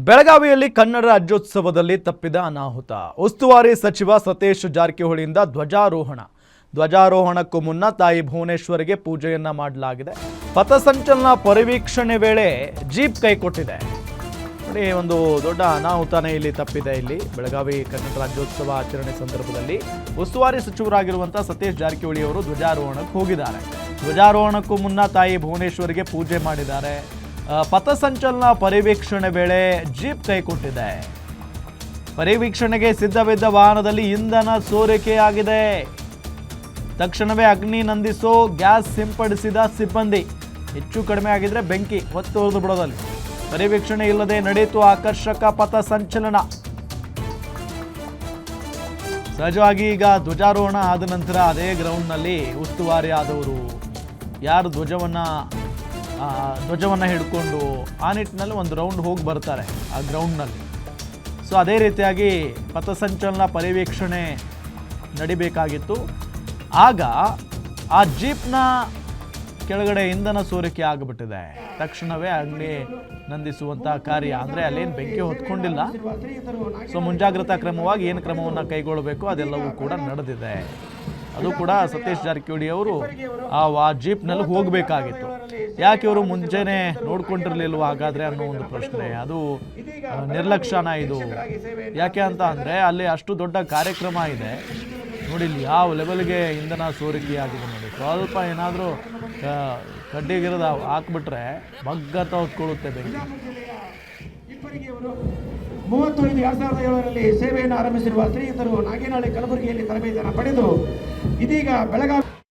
ಬೆಳಗಾವಿಯಲ್ಲಿ ಕನ್ನಡ ರಾಜ್ಯೋತ್ಸವದಲ್ಲಿ ತಪ್ಪಿದ ಅನಾಹುತ. ಉಸ್ತುವಾರಿ ಸಚಿವ ಸತೀಶ್ ಜಾರಕಿಹೊಳಿಯಿಂದ ಧ್ವಜಾರೋಹಣಕ್ಕೂ ಮುನ್ನ ತಾಯಿ ಭುವನೇಶ್ವರಿಗೆ ಪೂಜೆಯನ್ನ ಮಾಡಲಾಗಿದೆ. ಪಥಸಂಚಲನ ಪರಿವೀಕ್ಷಣೆ ವೇಳೆ ಜೀಪ್ ಕೈಕೊಟ್ಟಿದೆ. ನೋಡಿ, ಒಂದು ದೊಡ್ಡ ಅನಾಹುತನೇ ಇಲ್ಲಿ ತಪ್ಪಿದೆ. ಇಲ್ಲಿ ಬೆಳಗಾವಿ ಕನ್ನಡ ರಾಜ್ಯೋತ್ಸವ ಆಚರಣೆ ಸಂದರ್ಭದಲ್ಲಿ ಉಸ್ತುವಾರಿ ಸಚಿವರಾಗಿರುವಂತಹ ಸತೀಶ್ ಜಾರಕಿಹೊಳಿ ಅವರು ಧ್ವಜಾರೋಹಣಕ್ಕೆ ಹೋಗಿದ್ದಾರೆ. ಧ್ವಜಾರೋಹಣಕ್ಕೂ ಮುನ್ನ ತಾಯಿ ಭುವನೇಶ್ವರಿಗೆ ಪೂಜೆ ಮಾಡಿದ್ದಾರೆ. ಪಥಸಂಚಲನ ಪರಿವೀಕ್ಷಣೆ ವೇಳೆ ಜೀಪ್ ಕೈಕೊಟ್ಟಿದೆ. ಪರಿವೀಕ್ಷಣೆಗೆ ಸಿದ್ಧವಿದ್ದ ವಾಹನದಲ್ಲಿ ಇಂಧನ ಸೋರಿಕೆಯಾಗಿದೆ. ತಕ್ಷಣವೇ ಅಗ್ನಿ ನಂದಿಸೋ ಗ್ಯಾಸ್ ಸಿಂಪಡಿಸಿದ ಸಿಬ್ಬಂದಿ. ಹೆಚ್ಚು ಕಡಿಮೆ ಆಗಿದ್ರೆ ಬೆಂಕಿ ಹೊತ್ತು ಉರಿದು ಬಿಡೋದಲ್ಲಿ. ಪರಿವೀಕ್ಷಣೆ ಇಲ್ಲದೆ ನಡೆಯಿತು ಆಕರ್ಷಕ ಪಥಸಂಚಲನ. ಸಹಜವಾಗಿ ಈಗ ಧ್ವಜಾರೋಹಣ ಆದ ನಂತರ ಅದೇ ಗ್ರೌಂಡ್ನಲ್ಲಿ ಉಸ್ತುವಾರಿ ಆದವರು ಯಾರು ಧ್ವಜವನ್ನು ಹಿಡ್ಕೊಂಡು ಆ ನಿಟ್ಟಿನಲ್ಲಿ ಒಂದು ರೌಂಡ್ ಹೋಗಿ ಬರ್ತಾರೆ ಆ ಗ್ರೌಂಡ್ನಲ್ಲಿ. ಸೊ ಅದೇ ರೀತಿಯಾಗಿ ಪಥಸಂಚಲನ ಪರಿವೀಕ್ಷಣೆ ನಡಿಬೇಕಾಗಿತ್ತು. ಆಗ ಆ ಜೀಪ್ನ ಕೆಳಗಡೆ ಇಂಧನ ಸೋರಿಕೆ ಆಗಿಬಿಟ್ಟಿದೆ. ತಕ್ಷಣವೇ ಅಗ್ನಿ ನಂದಿಸುವಂಥ ಕಾರ್ಯ, ಅಂದರೆ ಅಲ್ಲೇನು ಬೆಂಕಿ ಹೊತ್ಕೊಂಡಿಲ್ಲ. ಸೊ ಮುಂಜಾಗ್ರತಾ ಕ್ರಮವಾಗಿ ಏನು ಕ್ರಮವನ್ನು ಕೈಗೊಳ್ಳಬೇಕು ಅದೆಲ್ಲವೂ ಕೂಡ ನಡೆದಿದೆ. ಅದು ಕೂಡ ಸತೀಶ್ ಜಾರಕಿಹೊಳಿ ಅವರು ಆ ಜೀಪ್ನಲ್ಲಿ ಹೋಗಬೇಕಾಗಿತ್ತು. ಯಾಕೆ ಇವರು ಮುಂಚೆನೆ ನೋಡ್ಕೊಂಡಿರ್ಲಿಲ್ವ ಹಾಗಾದ್ರೆ ಅನ್ನೋ ಒಂದು ಪ್ರಶ್ನೆ. ಅದು ನಿರ್ಲಕ್ಷ್ಯನ ಇದು. ಯಾಕೆ ಅಂತ ಅಂದರೆ ಅಲ್ಲಿ ಅಷ್ಟು ದೊಡ್ಡ ಕಾರ್ಯಕ್ರಮ ಇದೆ. ನೋಡಿ, ಇಲ್ಲಿ ಯಾವ ಲೆವೆಲ್ಗೆ ಇಂಧನ ಸೋರಿಕೆಯಾಗಿದೆ ನೋಡಿ. ಸ್ವಲ್ಪ ಏನಾದರೂ ಕಡ್ಡಿಗಿರದ ಹಾಕ್ಬಿಟ್ರೆ ಬಗ್ಗತ ಹೊತ್ಕೊಳ್ಳುತ್ತೆ ಬೆಂಕಿ. 30/5/2007 ಸೇವೆಯನ್ನು ಆರಂಭಿಸಿರುವ ಶ್ರೀಯುತರು ನಾಗೇನಹಳ್ಳಿ ಕಲಬುರಗಿಯಲ್ಲಿ ತರಬೇತಿಯನ್ನು ಪಡೆದು ಇದೀಗ ಬೆಳಗಾವಿ